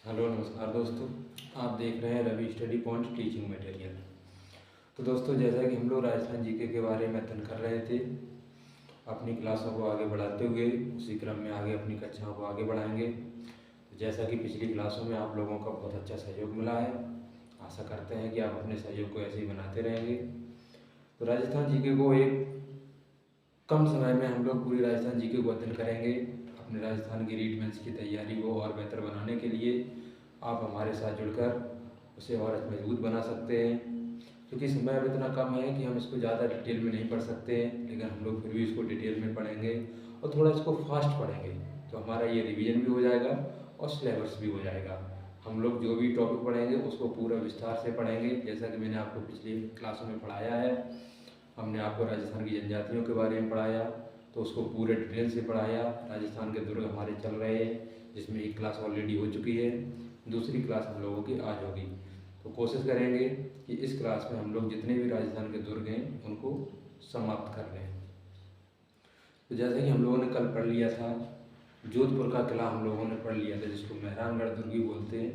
Hello नमस्कार दोस्तों। आप देख रहे हैं Ravi study point teaching material. तो दोस्तों, जैसा कि हम लोग राजस्थान जीके के बारे में अध्ययन कर रहे थे, अपनी क्लासों को आगे बढ़ाते हुए उसी क्रम में आगे अपनी कक्षाओं को आगे बढ़ाएंगे। तो जैसा कि पिछली क्लासों में आप लोगों का बहुत अच्छा सहयोग मिला है, आशा करते हैं कि आप अपने सहयोग को ऐसे ही बनाते रहेंगे। तो राजस्थान जीके को एक कम समय में हम लोग पूरी राजस्थान जीके को अध्ययन करेंगे। अपने राजस्थान की रीट मेंस की तैयारी को और बेहतर बनाने के लिए आप हमारे साथ जुड़कर उसे और मजबूत बना सकते हैं। क्योंकि समय अब इतना कम है कि हम इसको ज़्यादा डिटेल में नहीं पढ़ सकते हैं, लेकिन हम लोग फिर भी इसको डिटेल में पढ़ेंगे और थोड़ा इसको फास्ट पढ़ेंगे। तो हमारा ये रिवीजन भी हो जाएगा और सिलेबस भी हो जाएगा। हम लोग जो भी टॉपिक पढ़ेंगे उसको पूरा विस्तार से पढ़ेंगे, जैसा कि मैंने आपको पिछली क्लासों में पढ़ाया है। हमने आपको राजस्थान की जनजातियों के बारे में पढ़ाया, तो उसको पूरे डिटेल से पढ़ाया। राजस्थान के दुर्ग हमारे चल रहे हैं, जिसमें एक क्लास ऑलरेडी हो चुकी है, दूसरी क्लास हम लोगों की आज होगी। तो कोशिश करेंगे कि इस क्लास में हम लोग जितने भी राजस्थान के दुर्ग हैं उनको समाप्त कर लें। तो जैसे कि हम लोगों ने कल पढ़ लिया था, जोधपुर का किला हम लोगों ने पढ़ लिया था, जिसको मेहरानगढ़ दुर्ग भी बोलते हैं।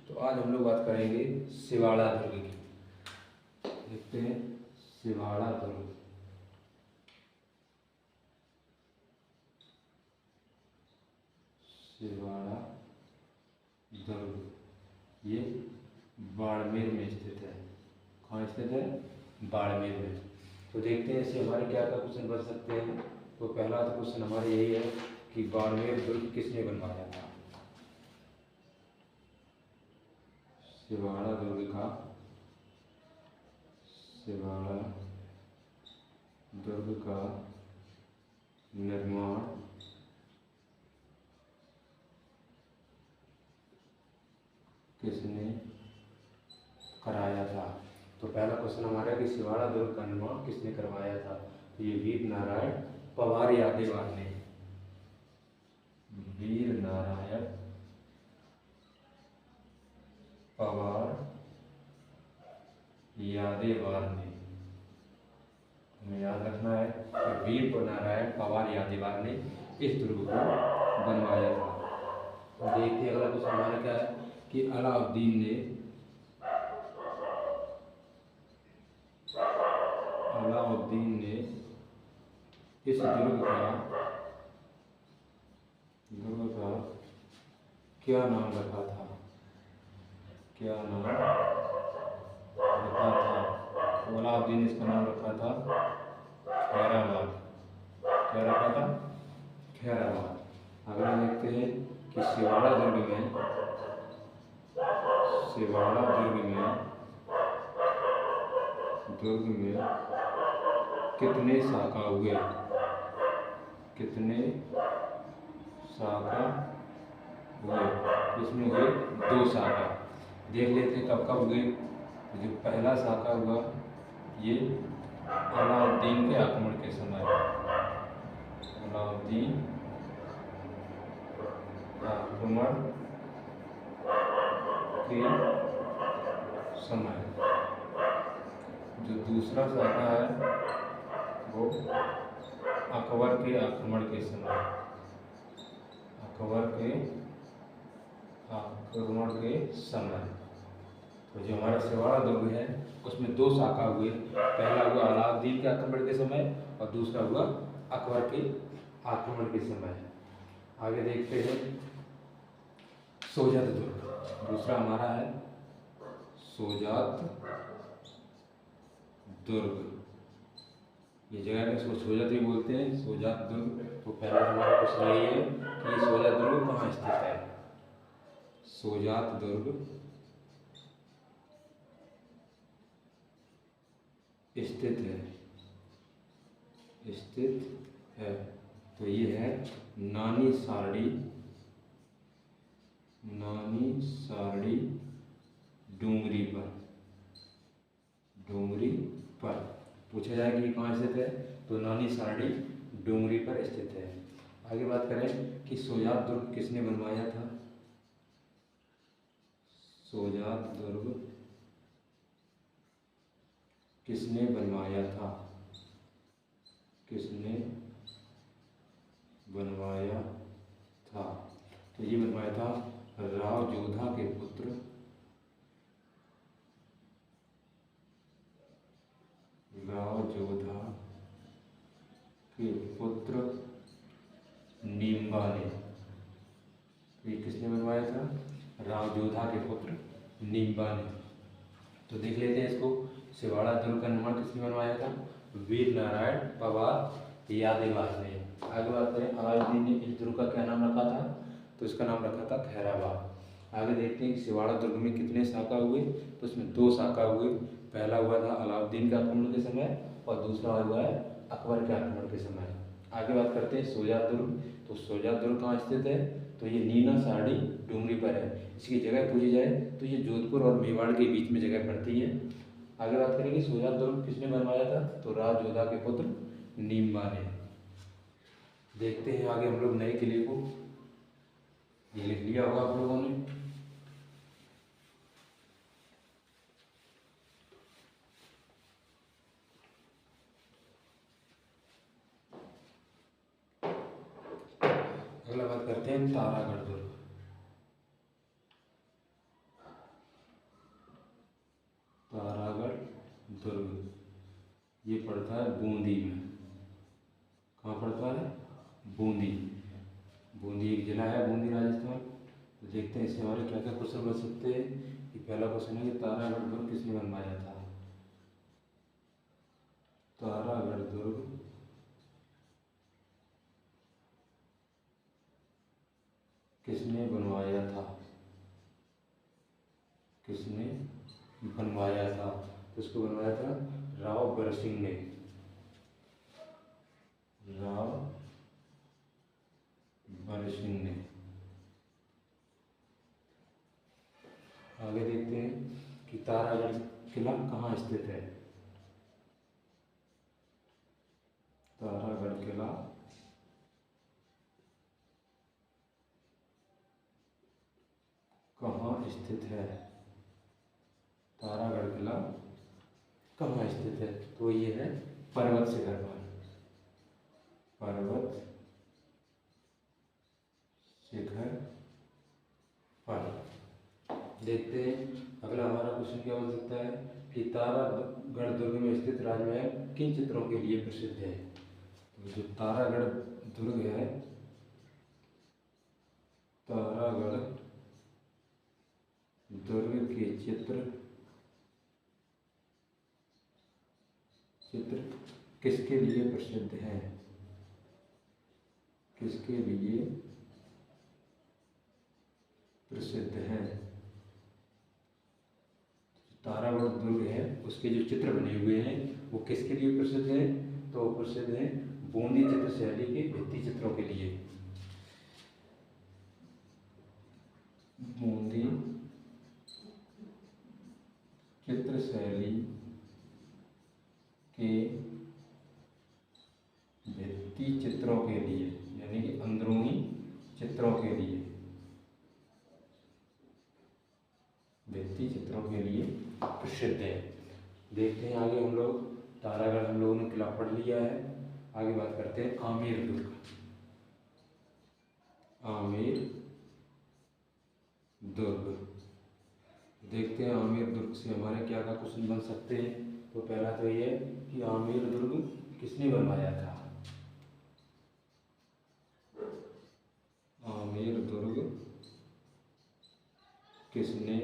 तो आज हम लोग बात करेंगे सिवाड़ा दुर्ग की। देखते हैं सिवाड़ा दुर्ग। सिवाड़ा दुर्ग ये बाड़मेर में स्थित है। कहाँ स्थित है? बाड़मेर में। तो देखते हैं इससे हमारे क्या क्या क्वेश्चन बन सकते हैं। तो पहला तो क्वेश्चन हमारा यही है कि बाड़मेर दुर्ग किसने बनवाया था? सिवाड़ा दुर्ग का निर्माण किसने कराया था? तो पहला क्वेश्चन हमारा कि सिवाड़ा दुर्ग का निर्माण किसने करवाया था? तो ये वीर नारायण पवार यादेवार ने। वीर नारायण पवार यादेवार ने। हमें याद रखना है कि वीर नारायण पवार यादेवार ने इस दुर्ग को बनवाया था। देखते हैं अगला क्वेश्चन हमारा क्या है कि अलाउद्दीन ने इस दुर्ग का क्या नाम रखा था? क्या नाम रखा था? तो अलाउद्दीन ने इसका नाम रखा था खैराबाद। क्या रखा था? खैराबाद। अगला देखते हैं कि सिवाड़ा दुर्ग में कितने शाखा हुए? कितने शाखा हुए? इसमें हुए 2 शाखा। देख लेते हैं कब कब हुए। जो पहला शाखा हुआ ये अलाउद्दीन के आक्रमण के समय। अलाउद्दीन आक्रमण के समय। जो दूसरा शाखा है वो अकबर के आक्रमण के समय। अकबर के आक्रमण के समय। तो जो हमारा सिवाड़ा दुर्ग है उसमें 2 शाखा हुए। पहला हुआ अलाउद्दीन के आक्रमण के समय और दूसरा हुआ अकबर के आक्रमण के समय। आगे देखते हैं सोजत दुर्ग। दूसरा हमारा है सोजत दुर्ग। ये जगह में इसको सोजत भी बोलते हैं, सोजत दुर्ग। तो पहला हमारा क्वेश्चन यही है कि सोजत दुर्ग कहाँ स्थित है? सोजत दुर्ग स्थित है। तो ये है नानी सारड़ी डूंगरी पर पूछा जाए कि कहाँ स्थित है, तो नानी सारड़ी डूंगरी पर स्थित है। आगे बात करें कि सोजात दुर्ग किसने बनवाया था? सोजात दुर्ग किसने बनवाया था? तो ये बनवाया था राव जोधा के पुत्र नीम्बा ने। ये किसने बनवाया था? राव जोधा के पुत्र नीम्बा ने। तो देख लेते हैं इसको। सिवाड़ा दुर्ग का निर्माण किसने बनवाया था? वीर नारायण पवार यादेवार ने। आगे बात करें, अलाउद्दीन ने इस दुर्ग का क्या नाम रखा था? तो इसका नाम रखा था खैराबाद। आगे देखते हैं कि सिवाड़ा दुर्ग में कितने साका हुए? तो इसमें 2 साका हुए। पहला हुआ था अलाउद्दीन के आक्रमण के समय और दूसरा हुआ है अकबर के आक्रमण के समय। आगे बात करते हैं सोजा दुर्ग। तो सोजा दुर्ग कहाँ स्थित है? तो ये नीना साड़ी डूंगरी पर है। इसकी जगह पूछी जाए तो ये जोधपुर और मेवाड़ के बीच में जगह पड़ती है। आगे बात करेंगे सोजा दुर्ग किसने बनवाया था? तो राव जोधा के पुत्र नीम्बा ने। देखते हैं आगे हम लोग नए किले को। ये लिख लिया होगा आप लोगों ने। अगला बात करते हैं तारागढ़ दुर्ग। तारागढ़ दुर्ग ये पड़ता है बूंदी में। कहाँ पड़ता है? बूंदी। बूंदी एक जिला है, बूंदी राजस्थान। तो देखते हैं इससे हमारे क्या क्या क्वेश्चन बन सकते हैं। कि पहला क्वेश्चन है कि तारागढ़ दुर्ग किसने बनवाया था? तारागढ़ दुर्ग किसने बनवाया था? किसने बनवाया था? तो इसको बनवाया था राव बरसिंह ने। राव बरसिंह ने। आगे देखते हैं कि तारागढ़ किला कहाँ स्थित है? तारागढ़ किला कहाँ स्थित है? तारागढ़ किला कहाँ स्थित है? तो ये है पर्वत शिखर पर। पर्वत शिखर पर। देखते हैं अगला हमारा क्वेश्चन क्या हो सकता है कि तारागढ़ दुर्ग में स्थित राजमहल किन चित्रों के लिए प्रसिद्ध है? तो जो तारागढ़ दुर्ग है, तारागढ़ दुर्ग के चित्र किसके लिए प्रसिद्ध है? किसके लिए प्रसिद्ध है? तारागढ़ दुर्ग है उसके जो चित्र बने हुए हैं वो किसके लिए प्रसिद्ध है? तो प्रसिद्ध है बूंदी चित्र शैली के भित्ति चित्रों के लिए। बूंदी चित्र शैली के भित्ति चित्रों के लिए, यानी कि अंदरूनी चित्रों के लिए, भित्ति चित्रों के लिए प्रसिद्ध है। देखते हैं आगे हम लोग। तारागढ़ हम लोगों ने किला पढ़ लिया है। आगे बात करते हैं आमेर दुर्ग। आमेर दुर्ग। देखते हैं आमेर दुर्ग से हमारे क्या क्या क्वेश्चन बन सकते हैं। तो पहला तो ये कि आमेर दुर्ग किसने बनवाया था? आमेर दुर्ग किसने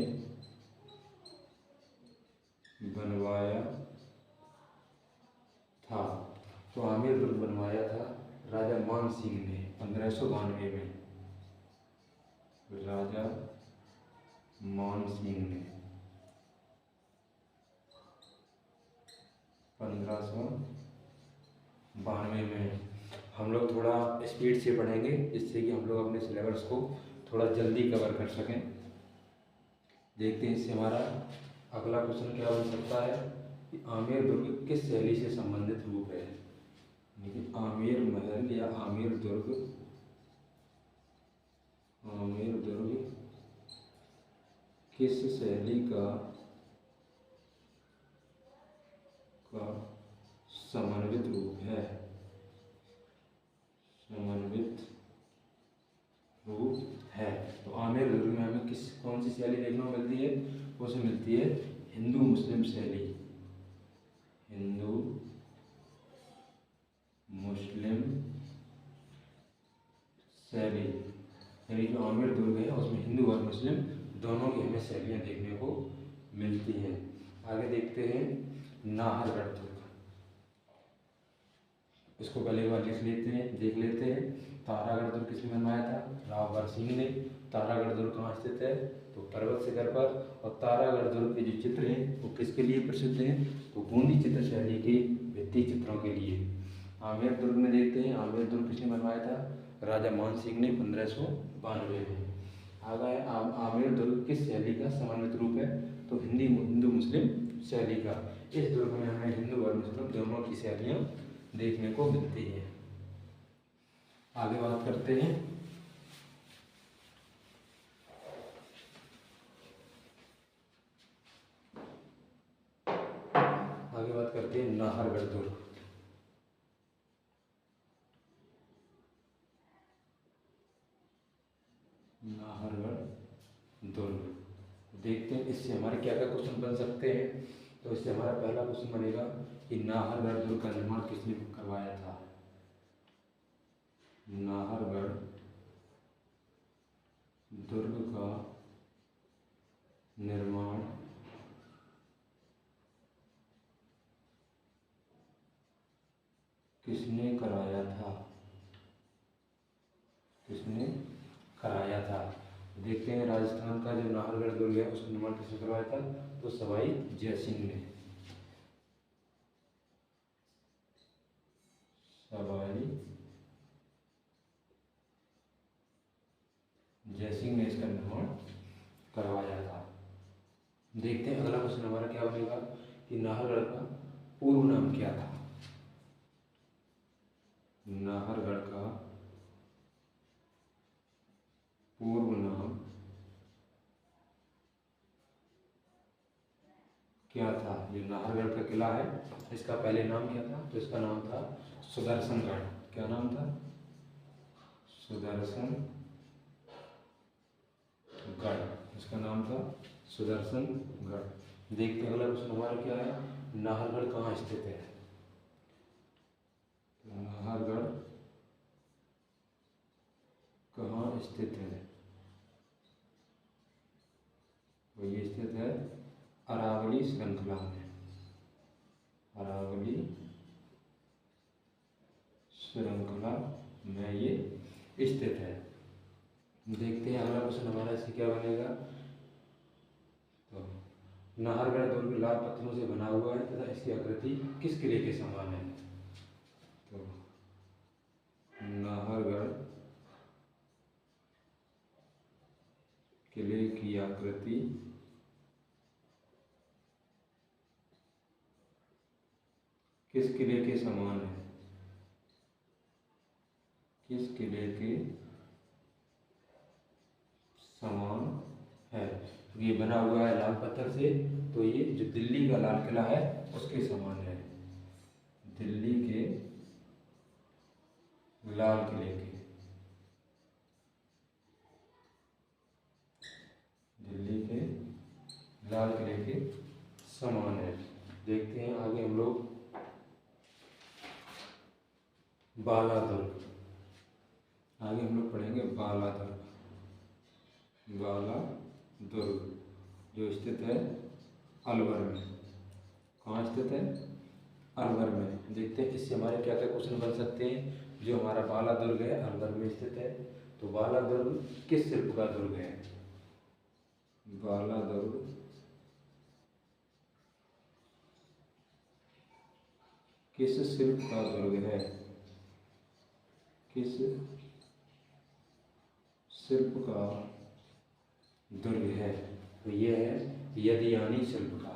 बनवाया था? तो आमेर दुर्ग बनवाया था राजा मान सिंह ने 1592 में। राजा मान सिंह ने 1592 में। हम लोग थोड़ा स्पीड से पढ़ेंगे जिससे कि हम लोग अपने सिलेबस को थोड़ा जल्दी कवर कर सकें। देखते हैं इससे हमारा अगला क्वेश्चन क्या बन सकता है कि आमेर दुर्ग किस शैली से संबंधित रूप है? लेकिन आमेर महल या आमेर दुर्ग किस शैली का समन्वित रूप है? समन्वित रूप है। तो आमेर दुर्ग में हमें कौन सी शैली देखने को मिलती है? उसे मिलती है हिंदू मुस्लिम शैली। हिंदू मुस्लिम शैली, यानी जो आमेर दुर्ग है उसमें हिंदू और मुस्लिम दोनों की हमें शैलियाँ देखने को मिलती हैं। आगे देखते हैं नाहरगढ़ दुर्ग। इसको पहले एक बार लिख लेते हैं, देख लेते हैं। तारागढ़ दुर्ग किसने बनवाया था? राव बार सिंह ने। तारागढ़ दुर्ग कहाँ स्थित है? तो पर्वत शिखर पर। और तारागढ़ दुर्ग के जो चित्र हैं वो किसके लिए प्रसिद्ध हैं? तो बूंदी चित्र शैली के भित्ति चित्रों के लिए। आमेर दुर्ग में देखते हैं, आमेर दुर्ग किसने बनवाया था? राजा मान सिंह ने 1592 में। आगे आमेर दुर्ग किस शैली का समन्वित रूप है? तो हिंदू मुस्लिम शैली का। इस दुर्ग में हमें हिंदू और मुस्लिम दोनों की शैलियाँ देखने को मिलती है। आगे बात करते हैं नाहरगढ़ दुर्ग। नाहरगढ़ दुर्ग देखते हैं इससे हमारे क्या क्या क्वेश्चन बन सकते हैं। तो इससे हमारा पहला क्वेश्चन बनेगा कि नाहरगढ़ दुर्ग का निर्माण किसने करवाया था? नाहरगढ़ दुर्ग का निर्माण किसने कराया था? किसने कराया था? देखते हैं राजस्थान का जो नाहरगढ़ दुर्ग है उसका निर्माण किसने करवाया था? तो सवाई जयसिंह ने। सवाई जयसिंह ने इसका निर्माण करवाया था। देखते हैं अगला क्वेश्चन हमारा क्या बनेगा कि नाहरगढ़ का पूर्व नाम क्या था? नाहरगढ़ का पूर्व नाम क्या था? ये नाहरगढ़ का किला है, इसका पहले नाम क्या था? तो इसका नाम था सुदर्शनगढ़। क्या नाम था? सुदर्शनगढ़। इसका नाम था सुदर्शनगढ़। देखते हैं अगला क्वेश्चन हमारा क्या है, नाहरगढ़ कहाँ स्थित है? नाहरगढ़ कहाँ स्थित है? तो ये स्थित है अरावली श्रृंखला में। अरावली श्रृंखला में ये स्थित है। देखते हैं अगला क्वेश्चन हमारा इससे क्या बनेगा। तो नाहरगढ़ दुर्ग लाल पत्थरों से बना हुआ है तथा इसकी आकृति किस किले के समान है? तो नाहरगढ़ किले की आकृति किस किले के समान है? किस किले के समान है? ये बना हुआ है लाल पत्थर से, तो ये जो दिल्ली का लाल किला है उसके समान है। दिल्ली के लाल किले के, दिल्ली के लाल किले के समान है। देखते हैं आगे हम लोग बाला दुर्ग। आगे हम लोग पढ़ेंगे बाला दुर्ग। बाला दुर्ग जो स्थित है अलवर में। कहाँ स्थित है? अलवर में। देखते हैं इससे हमारे क्या क्या क्वेश्चन बन सकते हैं। जो हमारा बाला दुर्ग है अलवर में स्थित है, तो बाला दुर्ग किस शिल्प का दुर्ग है? बाला दुर्ग किस शिल्प का दुर्ग है? किस शिल्प का दुर्ग है? तो ये है यदियानी शिल्प का।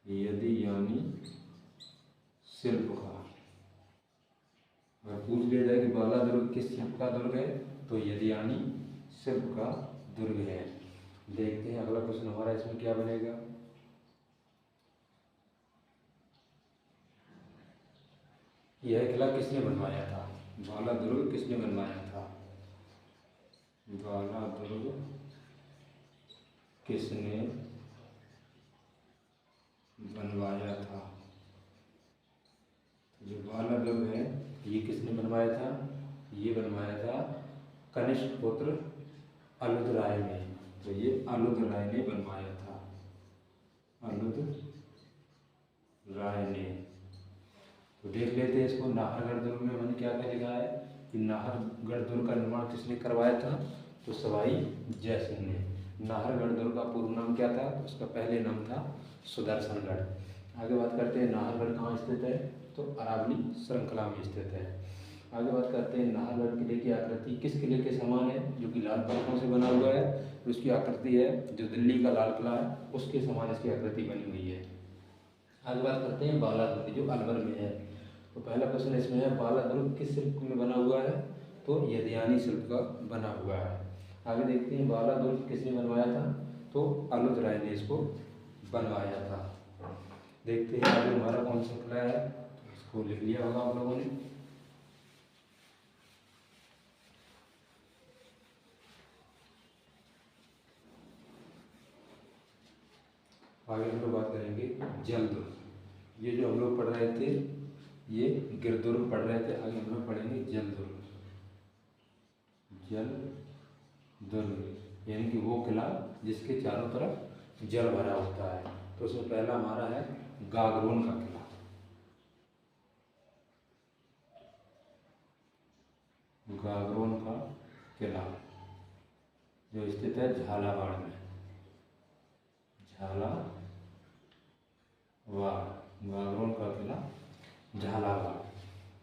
यदियानी शिल्प का। अगर पूछ लिया जाए कि बाला दुर्ग किस शिल्प का दुर्ग है, तो यदियानी शिल्प का दुर्ग है। देखते हैं अगला क्वेश्चन हमारा इसमें क्या बनेगा। यह किला किसने बनवाया था? बाला दुर्ग किसने बनवाया था? बाला दुर्ग किसने बनवाया था? जो बाला दुर्ग है ये किसने बनवाया था? ये बनवाया था कनिष्क पुत्र अलुद राय ने। तो ये अलुद राय ने बनवाया था, अलुद राय ने। तो देख लेते हैं इसको। नाहरगढ़ दुर्ग में मैंने क्या क्या लिखा है कि नाहरगढ़ दुर्ग का निर्माण किसने करवाया था? तो सवाई जय सिंह ने। नाहरगढ़ दुर्ग का पूर्व नाम क्या था? तो उसका पहले नाम था सुदर्शनगढ़। आगे बात करते हैं नाहरगढ़ कहाँ स्थित है? तो अरावली श्रृंखला में स्थित है। आगे बात करते हैं नाहरगढ़ किले की आकृति किस किले के समान है? जो कि लाल पत्थरों से बना हुआ है। उसकी आकृति है जो दिल्ली का लाल किला है उसके समान इसकी आकृति बनी हुई है। आगे बात करते हैं बाला दुर्ग जो अलवर में है। तो पहला क्वेश्चन इसमें है बाला दुर्ग किस शिल्प में बना हुआ है? तो यदियानी शिल्प का बना हुआ है। आगे देखते हैं बाला दुर्ग किसने बनवाया था? तो अलुद राय ने इसको बनवाया था। देखते हैं आगे हमारा कौन सा किला है, तो इसको लिख लिया होगा आप लोगों ने। आगे हम लोग बात करेंगे जल दुर्ग। ये जो हम लोग पढ़ रहे थे ये गिरदुर्ग पढ़ रहे थे, आगे हम लोग पढ़ेंगे जल दुर्ग। जल दुर्ग यानी कि वो किला जिसके चारों तरफ जल भरा होता है। तो उसमें पहला हमारा है गागरोन का किला। गागरोन का किला जो स्थित है झालावाड़ में। झालावाड़, गागरोन का किला झालावाड़।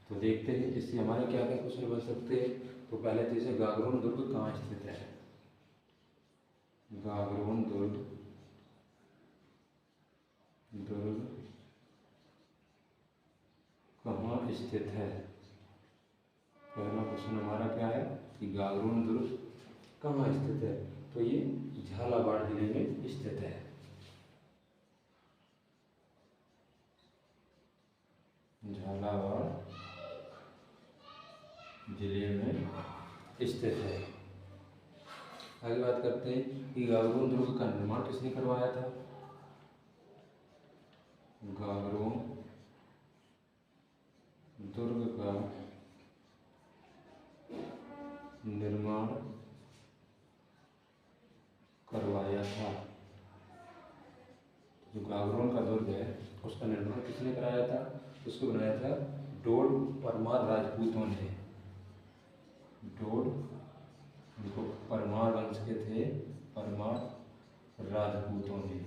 तो देखते हैं इससे हमारे क्या क्या क्वेश्चन बन सकते हैं। तो पहले तो इसे गागरोन दुर्ग कहाँ स्थित है? गागरोन दुर्ग कहाँ स्थित है? पहला क्वेश्चन हमारा क्या है कि गागरोन दुर्ग कहाँ स्थित है? तो ये झालावाड़ जिले में स्थित है। झालावाड़ जिले में स्थित है। आगे बात करते हैं कि गागरोन दुर्ग का निर्माण किसने करवाया था? गागरोन दुर्ग का निर्माण करवाया था। जो गागरोन का दुर्ग है उसका निर्माण किसने कराया था? उसको बनाया था डोड परमार राजपूतों ने। डोड जो परमार वंश के थे, परमार राजपूतों ने।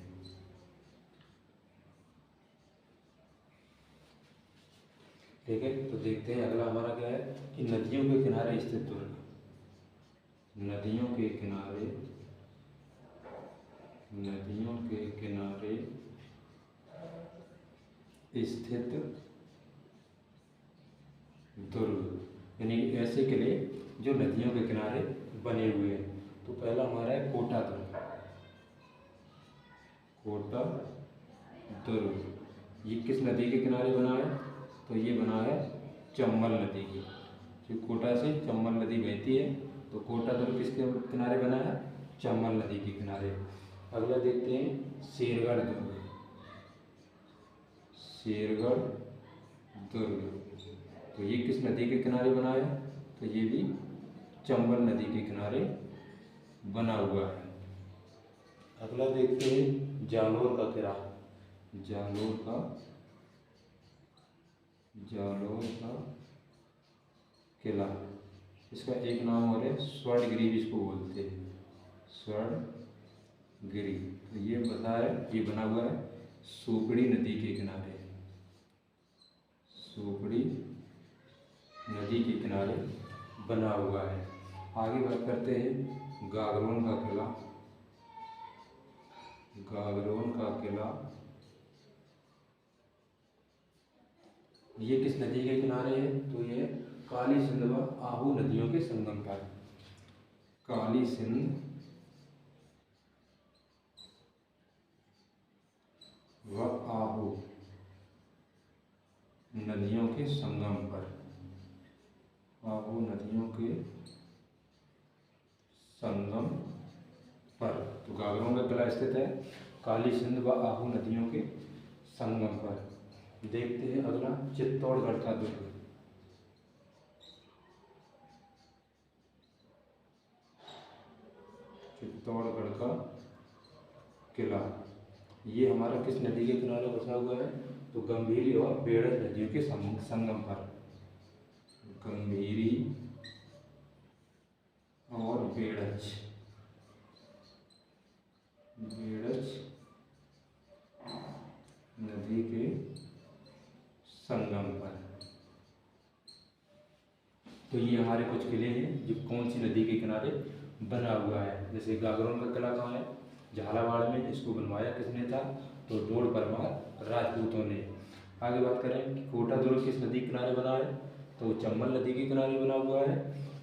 ठीक है, तो देखते हैं अगला हमारा क्या है कि नदियों के किनारे स्थित दुर्ग। नदियों के किनारे स्थित दुर्ग यानी ऐसे किले जो नदियों के किनारे बने हुए हैं। तो पहला हमारा है कोटा दुर्ग। कोटा दुर्ग ये किस नदी के किनारे बना है? तो ये बना है चंबल नदी की। जो कोटा से चंबल नदी बहती है तो कोटा दुर्ग किसके किनारे बना है? चंबल नदी के किनारे। अगला देखते हैं शेरगढ़ दुर्ग। शेरगढ़ दुर्ग तो ये किस नदी के किनारे बना है? तो ये भी चंबल नदी के किनारे बना हुआ है। अगला देखते हैं जालोर का किला। जालोर का किला इसका एक नाम और है स्वर्णगिरी भी इसको बोलते हैं, स्वर्णगिरी। तो ये बता है ये बना हुआ है सोपड़ी नदी के किनारे। सोपड़ी नदी के किनारे बना हुआ है। आगे बात करते हैं गागरोन का किला। गागरोन का किला ये किस नदी के किनारे है? तो ये काली सिंध व आहू नदियों के संगम पर। काली सिंध व आहू नदियों के संगम पर। आहू नदियों के संगम पर। तो गागरोन का किला स्थित है काली सिंध व आहू नदियों के संगम पर। देखते हैं अगला चित्तौड़गढ़ का दुर्ग। चित्तौड़गढ़ का किला ये हमारा किस नदी के किनारे बसा हुआ है? तो गंभीरी और बेड़ज नदियों के संगम पर। गंभीरी और बेड़ज नदी के संगम पर। तो ये हमारे कुछ किले हैं जो कौन सी नदी के किनारे बना हुआ है। जैसे गागरोन का किला कहाँ है? झालावाड़ में। इसको बनवाया किसने था? तो ढोल परमार राजपूतों ने। आगे बात करें कि कोटा दुर्ग किस नदी के किनारे बना है? तो चंबल नदी के किनारे बना हुआ है।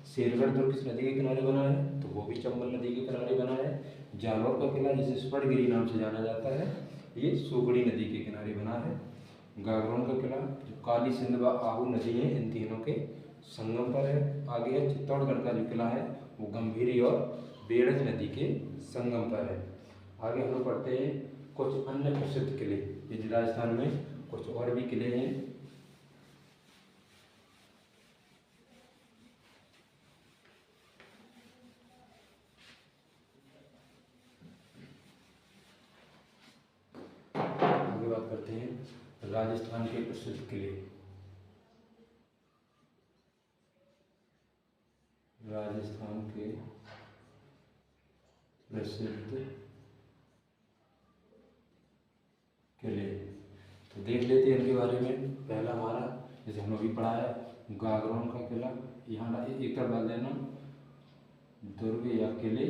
शेरगढ़ दुर्ग किस नदी के किनारे बना है? तो वो भी चंबल नदी के किनारे बना है। जालौर का किला जिसे स्वर्णगिरी नाम से जाना जाता है, ये सोगड़ी नदी के किनारे बना है। गागरोन का किला जो काली सिंध व आहू नदी है इन तीनों के संगम पर है। आगे है चित्तौड़गढ़ का जो किला है वो गंभीरी और बेड़ज नदी के संगम पर है। आगे हम लोग पढ़ते हैं कुछ अन्य प्रसिद्ध किले। ये राजस्थान में कुछ और भी किले हैं। आगे बात करते हैं राजस्थान के प्रसिद्ध किले। राजस्थान के प्रसिद्ध किले तो देख लेते हैं इनके बारे में। पहला हमारा जैसे हम लोग भी पढ़ा है गागरोन का किला। यहाँ एक तरफ डाल देना दुर्ग या किले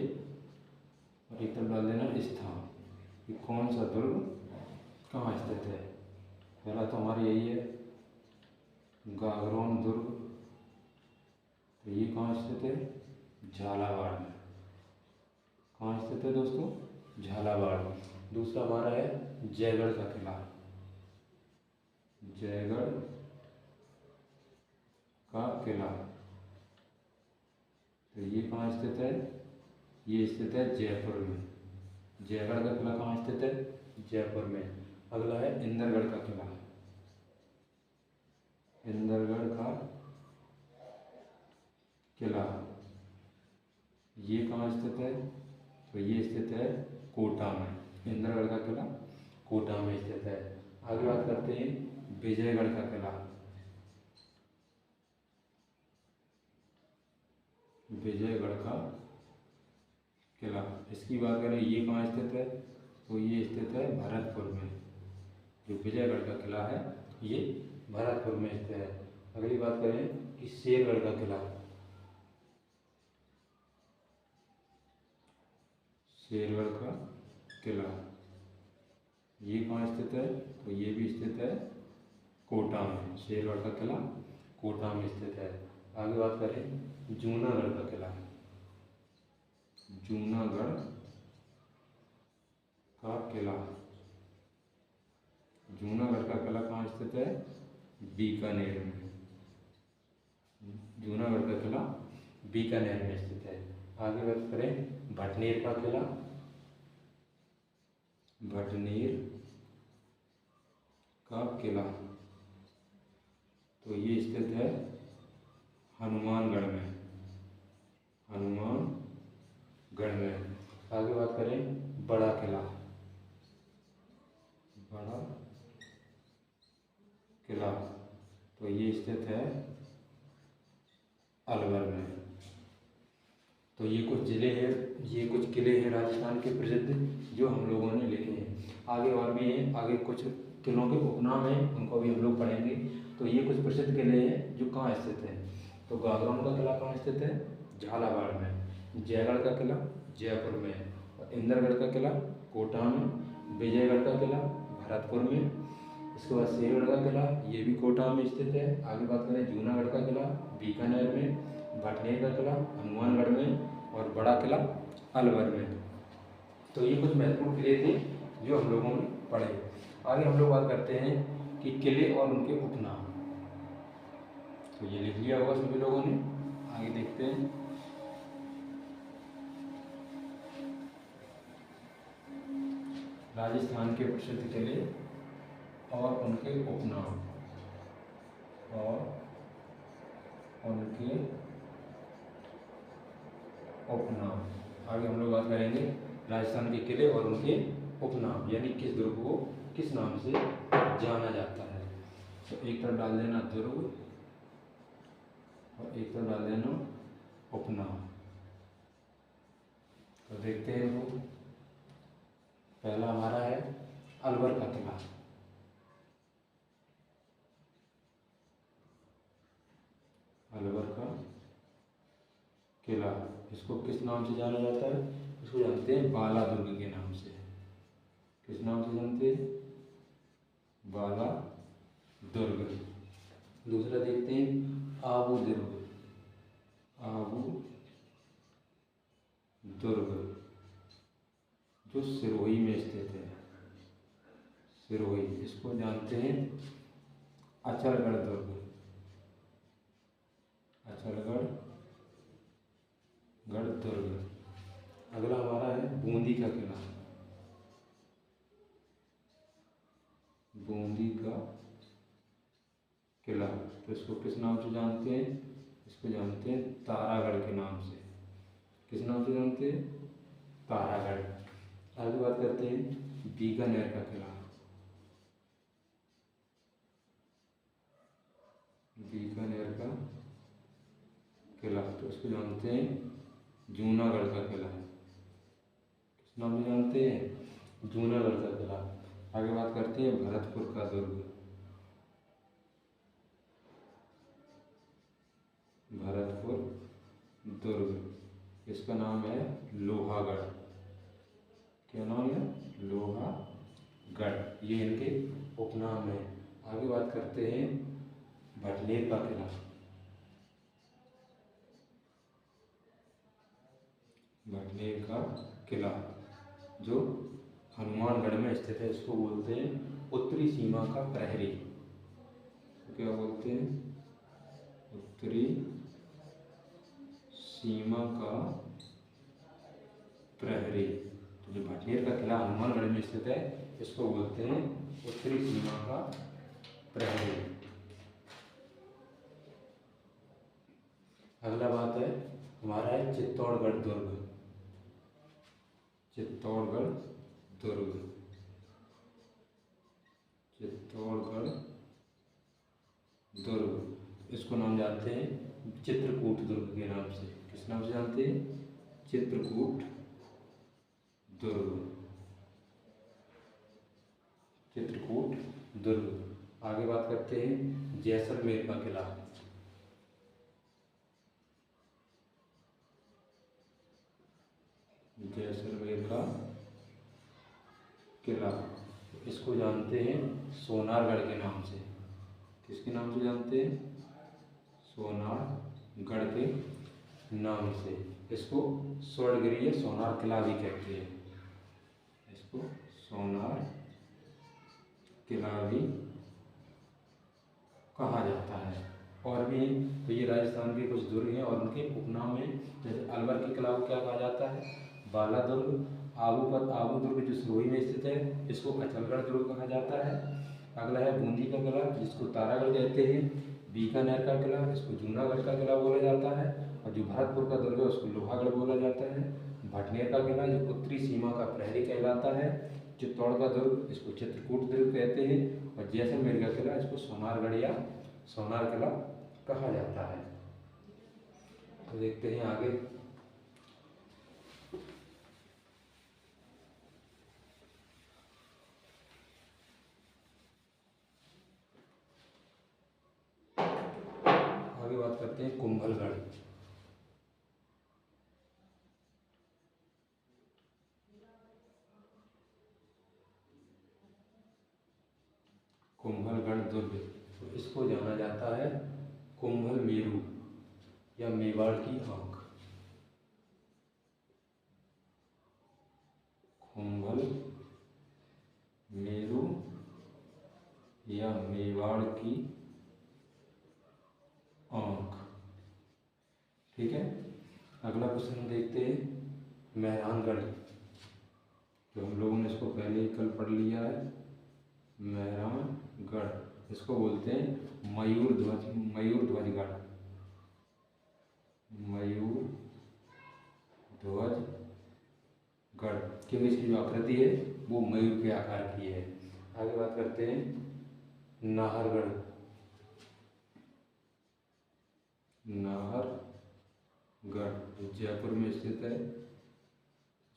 और एक तरफ डाल देना स्थान कि कौन सा दुर्ग कहाँ स्थित है। पहला तो हमारा यही है गागरोन दुर्ग। तो ये कहाँ स्थित है? झालावाड़ में। कहाँ स्थित है दोस्तों? झालावाड़ में। दूसरा हमारा है जयगढ़ का किला। जयगढ़ का किला तो ये कहाँ स्थित है? ये स्थित है जयपुर में। जयगढ़ का किला कहाँ स्थित है? जयपुर में। अगला है इंदरगढ़ का किला। इंदरगढ़ का किला ये कहाँ स्थित है? तो ये स्थित है कोटा में। इंदरगढ़ का किला कोटा में स्थित है। आगे बात करते हैं विजयगढ़ का किला। विजयगढ़ का किला इसकी बात करें ये कहाँ स्थित है? तो ये स्थित है भरतपुर में। जो विजयगढ़ का किला है ये भरतपुर में स्थित है। अगली बात करें कि शेरगढ़ का किला। शेरगढ़ का किला ये कहाँ स्थित है? तो ये भी स्थित है कोटा में। शेरगढ़ का किला कोटा में स्थित है। आगे बात करें जूनागढ़ का किला। जूनागढ़ का किला जूनागढ़ का किला कहाँ स्थित है? बीकानेर में। जूनागढ़ का किला बीकानेर में स्थित है। आगे बात करें भटनेर का किला। भटनेर का किला तो ये स्थित है हनुमानगढ़ में। हनुमानगढ़ में। आगे बात करें बड़ा किला। बड़ा किला तो ये स्थित है अलवर में। तो ये कुछ ज़िले हैं, ये कुछ किले हैं राजस्थान के प्रसिद्ध जो हम लोगों ने लिखे हैं। आगे और भी हैं, आगे कुछ किलों के उपनाम हैं उनको भी हम लोग पढ़ेंगे। तो ये कुछ प्रसिद्ध किले हैं जो कहाँ स्थित हैं। तो गागरोन का किला कहाँ स्थित है? झालावाड़ में। जयगढ़ का किला जयपुर में। और इंदरगढ़ का किला कोटा में। विजयगढ़ का किला भरतपुर में। इसके बाद शेरगढ़ का किला ये भी कोटा में स्थित है। आगे बात करें जूनागढ़ का किला बीकानेर में। भटनेर का किला हनुमानगढ़ में और बड़ा किला अलवर में। तो ये कुछ महत्वपूर्ण किले थे जो हम लोगों ने पढ़े। आगे हम लोग बात करते हैं कि किले और उनके उपनाम। तो ये लिख लिया होगा सभी लोगों ने। आगे देखते हैं राजस्थान के प्रसिद्ध किले और उनके उपनाम, और उनके उपनाम। आगे हम लोग बात करेंगे राजस्थान के किले और उनके उपनाम, यानी किस दुर्ग को किस नाम से जाना जाता है। तो एक तरफ डाल देना दुर्ग और एक तरफ डाल देना उपनाम। तो देखते हैं वो, पहला हमारा है अलवर का किला। अलवर का किला, इसको किस नाम से जाना जाता है? इसको जानते हैं बाला दुर्ग के नाम से। किस नाम से जानते हैं? बाला दुर्ग। दूसरा देखते हैं आबू दुर्ग। आबू दुर्ग जो सिरोही में स्थित है। सिरोही, इसको जानते हैं अचलगढ़ दुर्ग। अचलगढ़ गढ़ दुर्ग। अगला हमारा है बूंदी का किला। बूंदी का किला, तो इसको किस नाम से जानते हैं? इसको जानते हैं तारागढ़ के नाम से। किस नाम से जानते हैं? तारागढ़। आगे बात करते हैं बीकानेर का किला। बीकानेर का किला, तो इसको जानते हैं जूनागढ़ का किला। किस नाम से जानते हैं? जूनागढ़ का किला। आगे बात करते हैं भरतपुर का दुर्ग। भरतपुर दुर्ग, इसका नाम है लोहागढ़। क्या नाम है? लोहागढ़। ये इनके उपनाम है। आगे बात करते हैं भटनेर का किला। भटनेर का किला जो हनुमानगढ़ में स्थित है, इसको बोलते हैं उत्तरी सीमा का प्रहरी। तो क्या बोलते हैं? उत्तरी सीमा का प्रहरी। तो जो भटनेर का किला हनुमानगढ़ में स्थित है, इसको बोलते हैं उत्तरी सीमा का प्रहरी। अगला बात है हमारा है चित्तौड़गढ़ दुर्ग। चित्तौड़गढ़ दुर्ग। चित्तौड़गढ़ दुर्ग, इसको नाम जानते हैं चित्रकूट दुर्ग के नाम से। किस नाम से जानते हैं? चित्रकूट दुर्ग। चित्रकूट दुर्ग। आगे बात करते हैं जैसलमेर का किला। जैसलमेर का किला, इसको जानते हैं सोनारगढ़ के नाम से। किसके नाम से जानते हैं? सोनारगढ़ के नाम से। इसको स्वर्णगिरी सोनार किला भी कहते हैं। इसको सोनार किला भी कहा जाता है। और भी तो ये राजस्थान के कुछ दुर्ग हैं और उनके उपनाम हैं। जैसे अलवर के किला को क्या कहा जाता है? बाला दुर्ग। आबू दुर्ग जो सिरोही में स्थित है, इसको अचलगढ़ दुर्ग कहा जाता है। अगला है बूंदी का किला, जिसको तारागढ़ कहते हैं। बीकानेर का किला, इसको जूनागढ़ का किला बोला जाता है। और जो भरतपुर का दुर्ग है उसको लोहागढ़ बोला जाता है। भटनेर का किला जो उत्तरी सीमा का प्रहरी कहलाता है। चित्तौड़ का दुर्ग, इसको चित्रकूट दुर्ग कहते हैं। और जैसलमेर का किला, इसको सोनारगढ़ या सोनार किला कहा जाता है। तो देखते हैं आगे। आगे बात करते हैं कुंभलगढ़। कुंभलगढ़ दुर्ग, तो इसको जाना जाता है कुंभल मेरू या मेवाड़ की आंख। कुंभल मेरू या मेवाड़ की आंख। ठीक है। अगला क्वेश्चन देखते हैं मेहरानगढ़। तो हम लोगों ने इसको पहले ही कल पढ़ लिया है, मेहरानगढ़। इसको बोलते हैं मयूर ध्वज, मयूर ध्वजगढ़, मयूर ध्वज गढ़, क्योंकि इसकी जो आकृति है वो मयूर के आकार की है। आगे बात करते हैं नाहरगढ़, नाहरगढ़ जयपुर में स्थित है।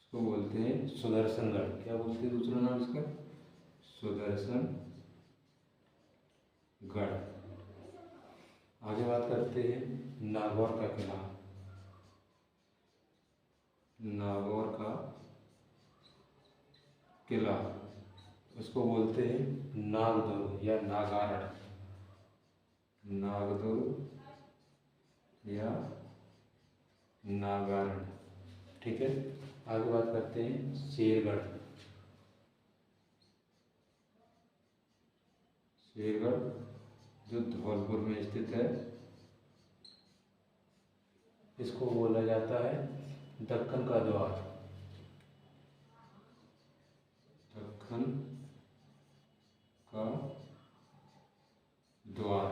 इसको बोलते हैं सुदर्शनगढ़। क्या बोलते हैं दूसरा नाम इसका? सुदर्शनगढ़। आगे बात करते हैं नागौर का किला, नागौर का किला, उसको बोलते हैं नागदुर्ग या नागारण, नागदुर्ग या नागारण। ठीक है। आगे बात करते हैं शेरगढ़, शेरगढ़ जो धौलपुर में स्थित है। इसको बोला जाता है दक्कन का द्वार, दक्कन का द्वार।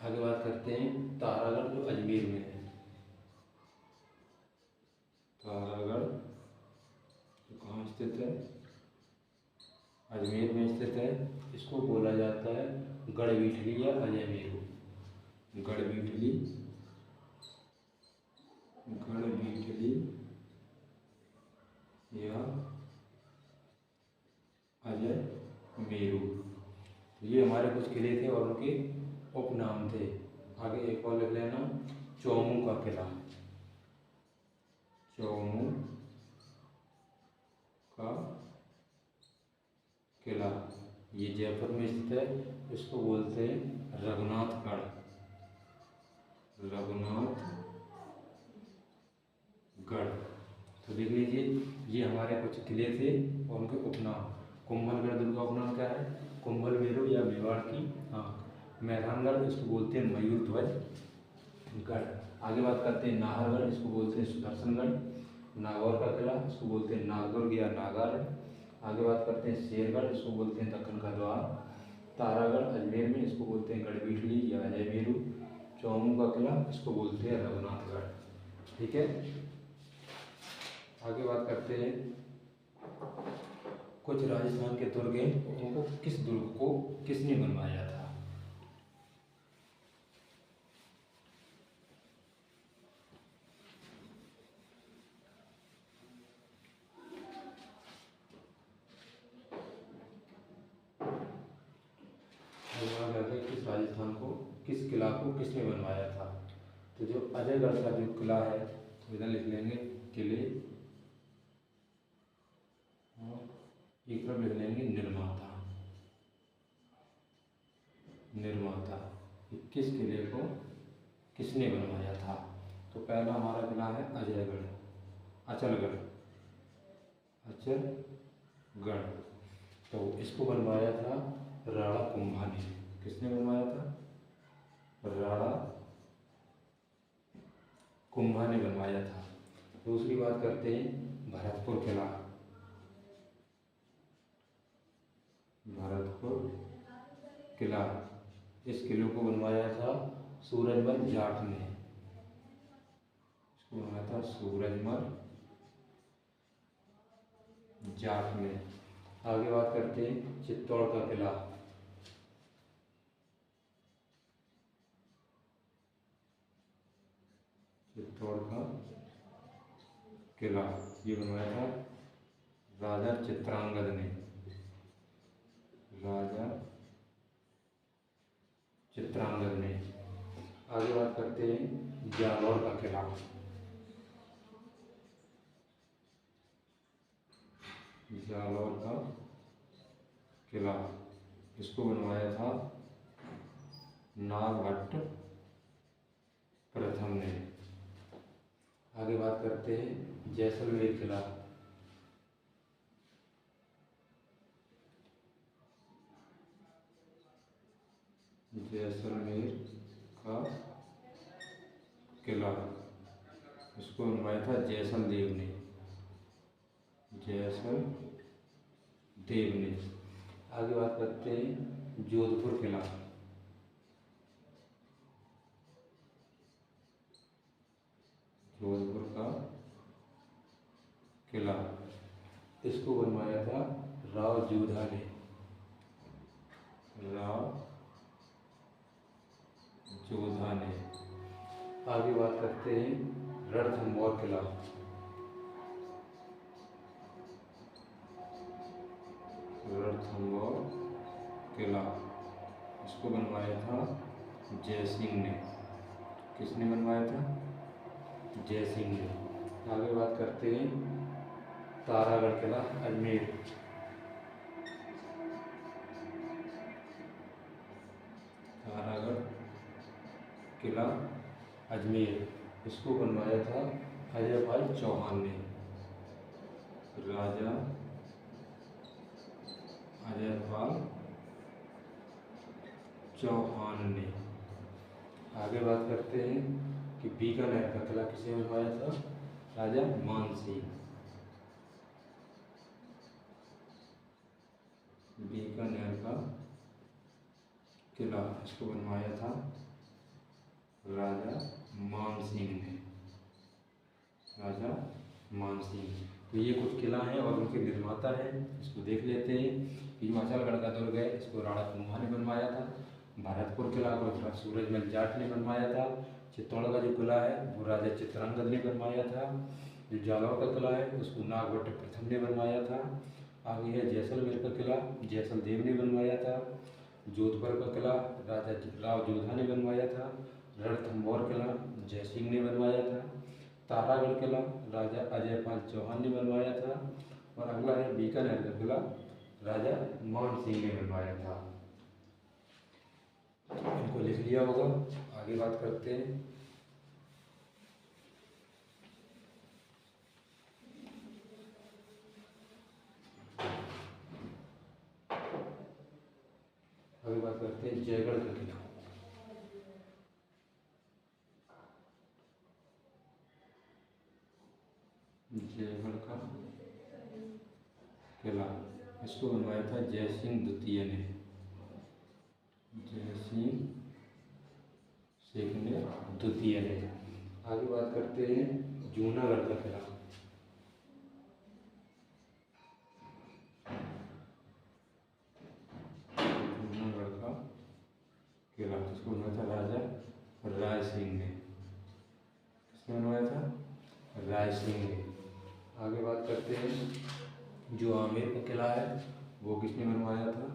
आगे बात करते हैं तारागढ़ जो अजमेर में है, तारागढ़ जो कहाँ स्थित है? अजमेर में स्थित है। इसको बोला जाता है गढ़वीठली या अजयमेरू, गढ़वीठली, गढ़वीठली या अजयमेरू। ये हमारे कुछ किले थे और उनके उपनाम थे। आगे एक और लिख लेना, चौमू का किला, चौमू का किला, ये जयपुर में स्थित है। इसको बोलते हैं रघुनाथगढ़, रघुनाथगढ़। तो देख लीजिए ये हमारे कुछ किले थे और उनके उपनाम। कुंभलगढ़ दुर्ग का उपनाम क्या है? कुंभल मेरू या मेवाड़ की आँख। मेहरानगढ़ इसको बोलते हैं मयूर ध्वज गढ़। आगे बात करते हैं नाहरगढ़, इसको बोलते हैं सुदर्शनगढ़। नागौर का किला, इसको बोलते हैं नागदुर्ग या नागारण। आगे बात करते हैं शेरगढ़, इसको बोलते हैं दक्कन का द्वार। तारागढ़ अजमेर में, इसको बोलते हैं गढ़वीठली या अजयमेरू। चौमू का किला, इसको बोलते हैं रघुनाथगढ़। ठीक है। आगे बात करते हैं कुछ राजस्थान के दुर्ग हैं, उनको किस दुर्ग को किसने बनवाया था? किस राजस्थान को, किस किला को किसने बनवाया था? तो जो अजयगढ़ का जो किला है, इधर लिख लेंगे किले, और एक तरफ लिख लेंगे निर्माता, निर्माता। किस किले को किसने बनवाया था? तो पहला हमारा किला है अजयगढ़, अचलगढ़, अचलगढ़। तो इसको बनवाया था राणा कुंभा ने। किसने बनवाया था? राणा कुंभा ने बनवाया था। दूसरी बात करते हैं भरतपुर किला, भरतपुर किला, इस किले को बनवाया था सूरजमल जाट ने। इसको बनवाया था सूरजमल जाट ने। आगे बात करते हैं चित्तौड़ का किला, चित्तौड़ का किला, ये बनवाया था राजा चित्रांगद ने, राजा चित्रांगद ने। आगे बात करते हैं जालौर का किला, जालौर का किला, इसको बनवाया था नागभट्ट प्रथम ने। आगे बात करते हैं जैसलमेर किला, जैसलमेर का किला, इसको बनवाया था जैसल देव ने, जैसलदेव ने। आगे बात करते हैं जोधपुर किला। जोधपुर का किला, इसको बनवाया था राव जोधा ने। राव जोधा ने। आगे बात करते हैं रणथंभौर किला। रणथंभौर किला, इसको बनवाया था जयसिंह ने। किसने बनवाया था? जयसिंह ने। आगे बात करते हैं तारागढ़ किला अजमेर। तारागढ़ किला अजमेर, इसको बनवाया था अजयपाल चौहान ने। राजा अजयपाल चौहान ने। आगे बात करते हैं कि बीकानेर का किला किसने बनवाया था? राजा मानसिंह। बीकानेर का किला, इसको बनवाया था राजा मानसिंह ने। राजा मानसिंह। तो ये कुछ किला हैं और उनके निर्माता हैं, इसको देख लेते हैं। हिमाचलगढ़ का दुर्ग है, इसको राणा कुंभा ने बनवाया था। भरतपुर किला को सूरजमल जाट ने बनवाया था। चित्तौड़ का जो किला है वो राजा चित्रांगद ने बनवाया था। जो जालौर का किला है उसको नागभट्ट प्रथम ने बनवाया था। आगे है जैसलमेर का किला, जैसलदेव ने बनवाया था। जोधपुर का किला राजा राव जोधा ने बनवाया था। रणथंभौर किला जयसिंह ने बनवाया था। तारागढ़ किला राजा अजयपाल चौहान ने बनवाया था। और अगला है बीकानेर का किला, राजा मानसिंह ने बनवाया था। इनको लिख लिया होगा। आगे बात करते हैं जयगढ़ का किला। जयगढ़ का किला, इसको बनवाया था जयसिंह द्वितीय ने। जयसिंह शेख ने द्वितीय ने। आगे बात करते हैं जूनागढ़ का किला। जूनागढ़ का किला, इसको बनवाया था राजा राय सिंह ने। किसने बनवाया था? राय सिंह ने। आगे बात करते हैं जो आमेर का किला है वो किसने बनवाया था?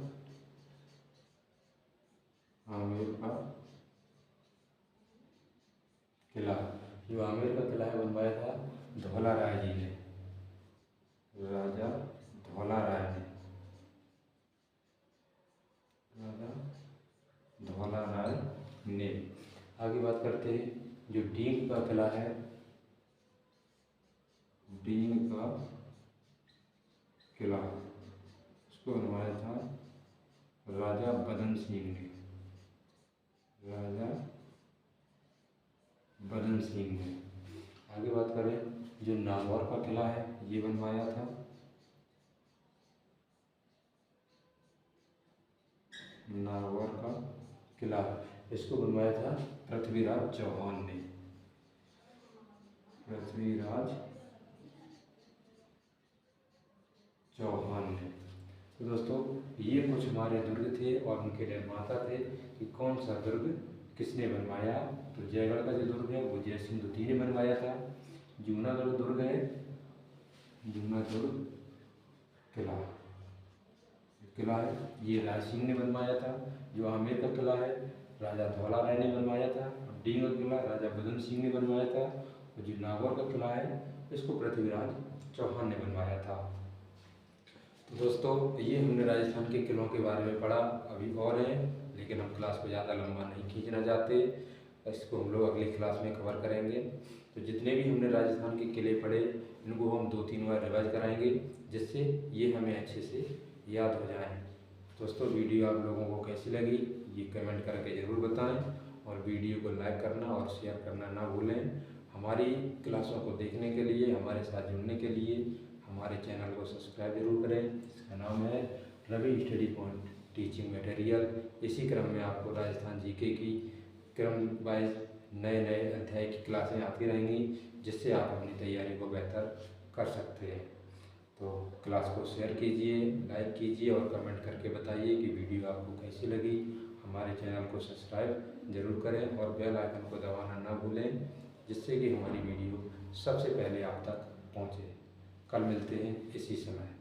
आमेर का किला, जो आमेर का किला है बनवाया था धौला राय जी ने। राजा धौला राय ने। राजा धौला राय ने। आगे बात करते हैं जो डींग का किला है, डींग का किला, इसको बनवाया था राजा बदन सिंह ने। राजा बदन सिंह ने। आगे बात करें जो नागौर का किला है ये बनवाया था नागौर का किला, इसको बनवाया था पृथ्वीराज चौहान ने। पृथ्वीराज चौहान ने। तो दोस्तों ये कुछ हमारे दुर्ग थे और उनके निर्माता थे कि कौन सा दुर्ग किसने बनवाया। तो जयगढ़ का जो दुर्ग है वो जयसिंह द्वितीय ने बनवाया था। जूनागढ़ दुर्ग है, जूनागढ़ किला है ये राय सिंह ने बनवाया था। जो आमेर का किला है राजा धौला राय ने बनवाया था। डींग का किला राजा बदन सिंह ने बनवाया था। और जो नागौर का किला है इसको पृथ्वीराज चौहान ने बनवाया था। तो दोस्तों ये हमने राजस्थान के किलों के बारे में पढ़ा। अभी और हैं लेकिन हम क्लास को ज़्यादा लंबा नहीं खींचना चाहते, इसको हम लोग अगली क्लास में कवर करेंगे। तो जितने भी हमने राजस्थान के किले पढ़े इनको हम 2-3 बार रिवाइज कराएंगे जिससे ये हमें अच्छे से याद हो जाए। दोस्तों वीडियो आप लोगों को कैसी लगी ये कमेंट करके ज़रूर बताएं और वीडियो को लाइक करना और शेयर करना ना भूलें। हमारी क्लासों को देखने के लिए, हमारे साथ जुड़ने के लिए हमारे चैनल को सब्सक्राइब जरूर करें। इसका नाम है Ravi study point teaching material. इसी क्रम में आपको राजस्थान जीके की क्रम वाइज नए नए अध्याय की क्लासें आती रहेंगी, जिससे आप अपनी तैयारी को बेहतर कर सकते हैं। तो क्लास को शेयर कीजिए, लाइक कीजिए और कमेंट करके बताइए कि वीडियो आपको कैसी लगी। हमारे चैनल को सब्सक्राइब जरूर करें और बेल आइकन को दबाना ना भूलें, जिससे कि हमारी वीडियो सबसे पहले आप तक पहुंचे। कल मिलते हैं इसी समय।